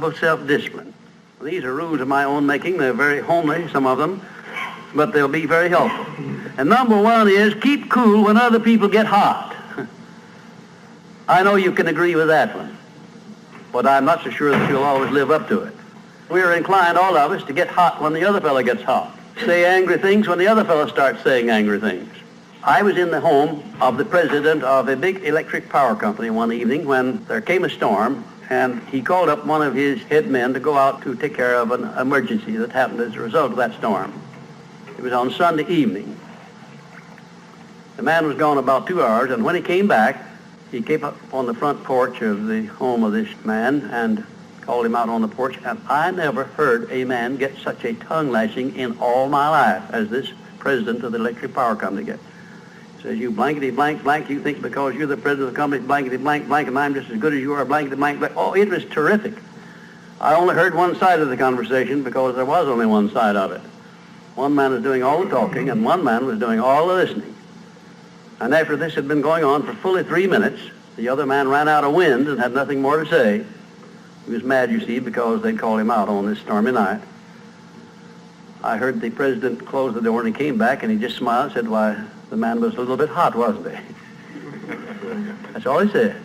of self-discipline. These are rules of my own making. They're very homely, some of them, but they'll be very helpful. And number one is keep cool when other people get hot. I know you can agree with that one, but I'm not so sure that you'll always live up to it. We're inclined, all of us, to get hot when the other fellow gets hot. Say angry things when the other fellow starts saying angry things. I was in the home of the president of a big electric power company one evening when there came a storm, and he called up one of his head men to go out to take care of an emergency that happened as a result of that storm. It was on Sunday evening. The man was gone about 2 hours, and when he came back, he came up on the front porch of the home of this man and called him out on the porch, and I never heard a man get such a tongue lashing in all my life as this president of the electric power company gets. He says, you blankety blank blank, you think because you're the president of the company, blankety blank blank, and I'm just as good as you are, blankety blank blank. Oh, it was terrific. I only heard one side of the conversation because there was only one side of it. One man was doing all the talking, and one man was doing all the listening. And after this had been going on for fully 3 minutes, the other man ran out of wind and had nothing more to say. He was mad, you see, because they'd called him out on this stormy night. I heard the president close the door, and he came back, and he just smiled and said, why, the man was a little bit hot, wasn't he? That's all he said.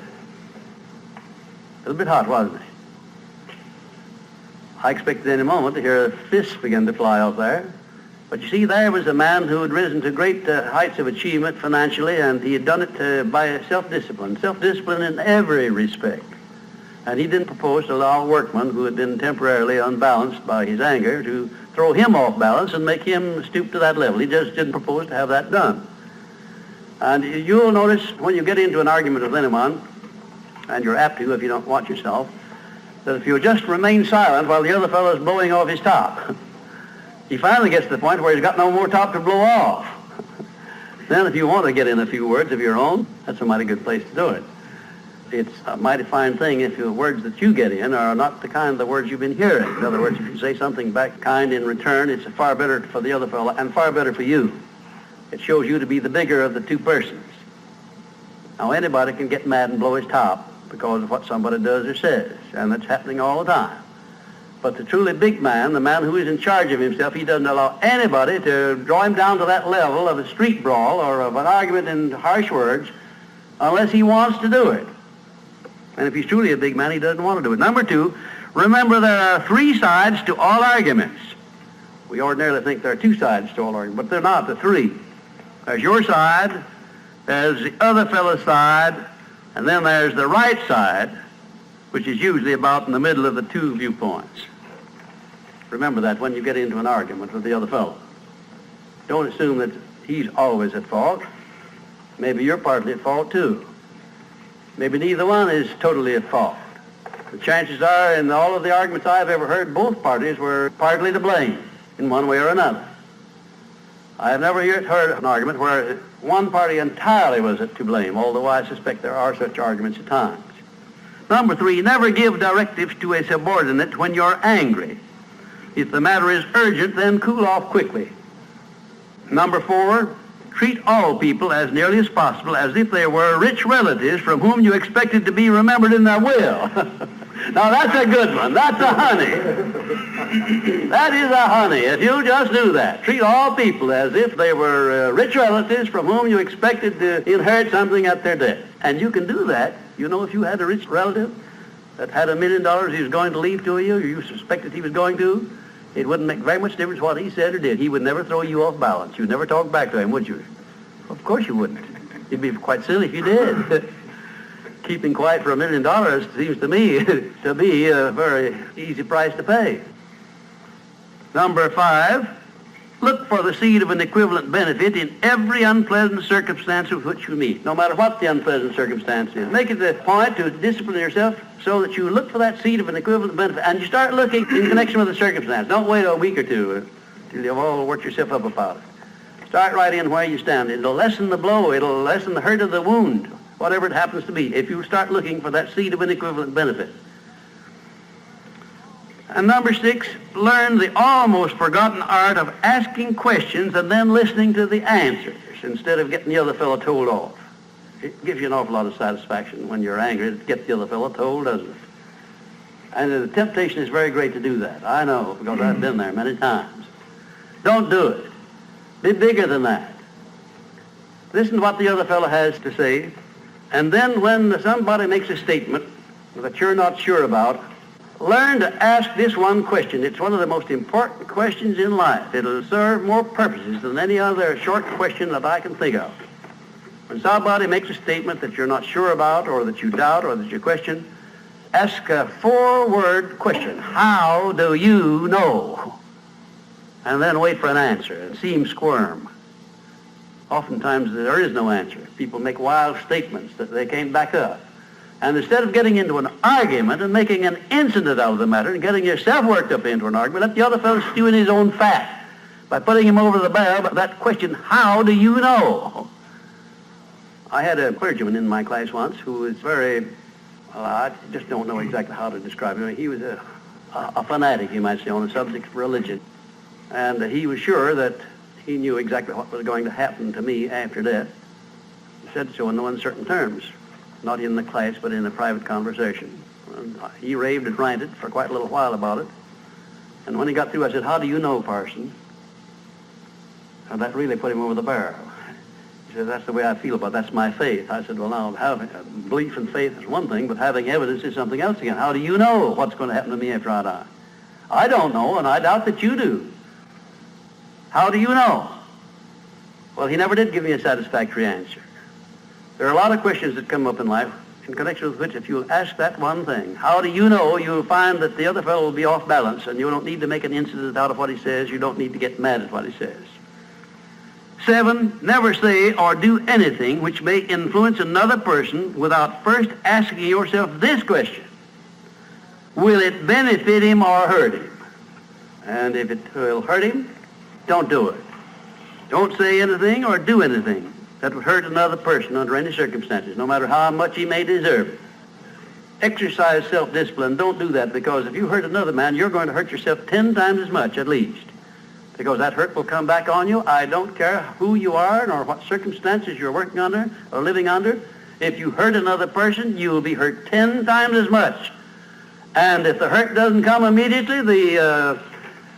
A little bit hot, wasn't he? I expected any moment to hear fists begin to fly out there. But you see, there was a man who had risen to great heights of achievement financially, and he had done it by self-discipline in every respect. And he didn't propose to allow a workman who had been temporarily unbalanced by his anger to throw him off balance and make him stoop to that level. He just didn't propose to have that done. And you'll notice when you get into an argument with anyone, and you're apt to if you don't watch yourself, that if you just remain silent while the other fellow is blowing off his top, he finally gets to the point where he's got no more top to blow off. Then if you want to get in a few words of your own, that's a mighty good place to do it. It's a mighty fine thing if the words that you get in are not the kind of the words you've been hearing. In other words, if you say something back kind in return, it's far better for the other fellow and far better for you. It shows you to be the bigger of the two persons. Now, anybody can get mad and blow his top because of what somebody does or says, and that's happening all the time. But the truly big man, the man who is in charge of himself, he doesn't allow anybody to draw him down to that level of a street brawl or of an argument in harsh words unless he wants to do it. And if he's truly a big man, he doesn't want to do it. Number two, remember there are 3 sides to all arguments. We ordinarily think there are 2 sides to all arguments, but they're not. They're 3. There's your side, there's the other fellow's side, and then there's the right side, which is usually about in the middle of the 2 viewpoints. Remember that when you get into an argument with the other fellow. Don't assume that he's always at fault. Maybe you're partly at fault too. Maybe neither one is totally at fault. The chances are, in all of the arguments I've ever heard, both parties were partly to blame in one way or another. I have never yet heard an argument where one party entirely was to blame, although I suspect there are such arguments at times. Number 3, never give directives to a subordinate when you're angry. If the matter is urgent, then cool off quickly. Number 4, treat all people as nearly as possible as if they were rich relatives from whom you expected to be remembered in their will. Now that's a good one. That's a honey. That is a honey. If you just do that, treat all people as if they were rich relatives from whom you expected to inherit something at their death. And you can do that. You know, if you had a rich relative that had $1 million he was going to leave to you, or you suspected he was going to, it wouldn't make very much difference what he said or did. He would never throw you off balance. You'd never talk back to him, would you? Of course you wouldn't. You'd be quite silly if you did. Keeping quiet for $1 million seems to me to be a very easy price to pay. Number 5, look for the seed of an equivalent benefit in every unpleasant circumstance with which you meet, no matter what the unpleasant circumstance is. Make it a point to discipline yourself so that you look for that seed of an equivalent benefit, and you start looking in connection with the circumstance. Don't wait a week or two till you've all worked yourself up about it. Start right in where you stand. It'll lessen the blow. It'll lessen the hurt of the wound, whatever it happens to be, if you start looking for that seed of an equivalent benefit. And number 6, learn the almost forgotten art of asking questions and then listening to the answers instead of getting the other fellow told off. It gives you an awful lot of satisfaction when you're angry to get the other fellow told, doesn't it? And the temptation is very great to do that. I know, because I've been there many times. Don't do it. Be bigger than that. Listen to what the other fellow has to say, and then when somebody makes a statement that you're not sure about, learn to ask this one question. It's one of the most important questions in life. It'll serve more purposes than any other short question that I can think of. When somebody makes a statement that you're not sure about, or that you doubt, or that you question, ask a 4-word question. How do you know? And then wait for an answer and see him squirm. Oftentimes there is no answer. People make wild statements that they can't back up. And instead of getting into an argument and making an incident out of the matter and getting yourself worked up into an argument, let the other fellow stew in his own fat by putting him over the barrel. But that question, how do you know? I had a clergyman in my class once who was very, well, I just don't know exactly how to describe him. He was a fanatic, you might say, on the subject of religion. And he was sure that he knew exactly what was going to happen to me after death. He said so in no uncertain terms. Not in the class, but in a private conversation. And he raved and ranted for quite a little while about it. And when he got through, I said, how do you know, Parson? And that really put him over the barrel. He said, that's the way I feel about it. That's my faith. I said, well, now, having belief and faith is one thing, but having evidence is something else again. How do you know what's going to happen to me after I die? I don't know, and I doubt that you do. How do you know? Well, he never did give me a satisfactory answer. There are a lot of questions that come up in life in connection with which if you ask that one thing, how do you know, you'll find that the other fellow will be off balance, and you don't need to make an incident out of what he says. You don't need to get mad at what he says. 7, never say or do anything which may influence another person without first asking yourself this question. Will it benefit him or hurt him? And if it will hurt him, don't do it. Don't say anything or do anything that would hurt another person under any circumstances, no matter how much he may deserve it. Exercise self-discipline. Don't do that, because if you hurt another man, you're going to hurt yourself 10 times as much at least, because that hurt will come back on you. I don't care who you are nor what circumstances you're working under or living under. If you hurt another person, you will be hurt 10 times as much. And if the hurt doesn't come immediately, the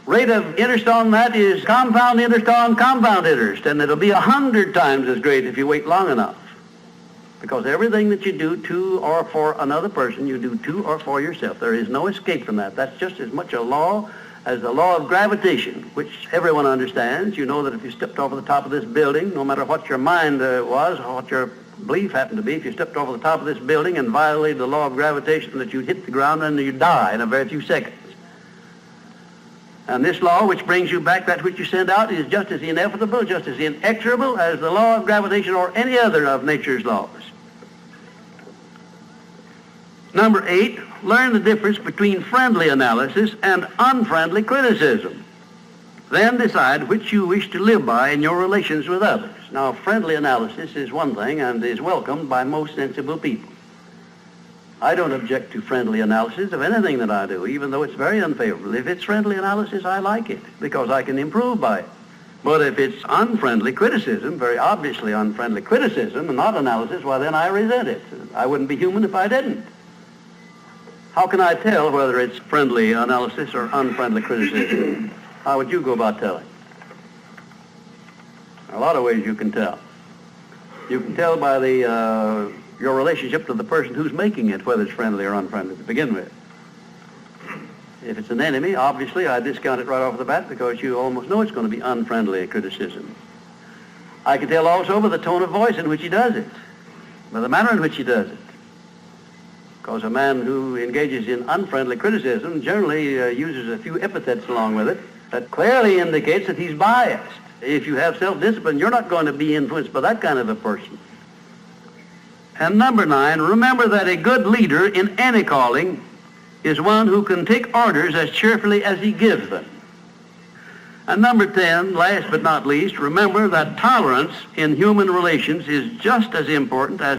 rate of interest on that is compound interest on compound interest, and it'll be 100 times as great if you wait long enough. Because everything that you do to or for another person, you do to or for yourself. There is no escape from that. That's just as much a law as the law of gravitation, which everyone understands. You know that if you stepped over the top of this building, no matter what your mind was or what your belief happened to be, if you stepped over the top of this building and violated the law of gravitation, that you'd hit the ground and you'd die in a very few seconds. And this law, which brings you back that which you send out, is just as inevitable, just as inexorable as the law of gravitation or any other of nature's laws. Number 8, learn the difference between friendly analysis and unfriendly criticism. Then decide which you wish to live by in your relations with others. Now, friendly analysis is one thing and is welcomed by most sensible people. I don't object to friendly analysis of anything that I do, even though it's very unfavorable. If it's friendly analysis, I like it, because I can improve by it. But if it's unfriendly criticism, very obviously unfriendly criticism, and not analysis, well, then I resent it. I wouldn't be human if I didn't. How can I tell whether it's friendly analysis or unfriendly criticism? How would you go about telling? There are a lot of ways you can tell. You can tell by your relationship to the person who's making it, whether it's friendly or unfriendly to begin with. If it's an enemy, obviously I discount it right off the bat, because you almost know it's going to be unfriendly criticism. I can tell also by the tone of voice in which he does it, by the manner in which he does it. Because a man who engages in unfriendly criticism generally uses a few epithets along with it that clearly indicates that he's biased. If you have self-discipline, you're not going to be influenced by that kind of a person. And number 9, remember that a good leader in any calling is one who can take orders as cheerfully as he gives them. And number 10, last but not least, remember that tolerance in human relations is just as important as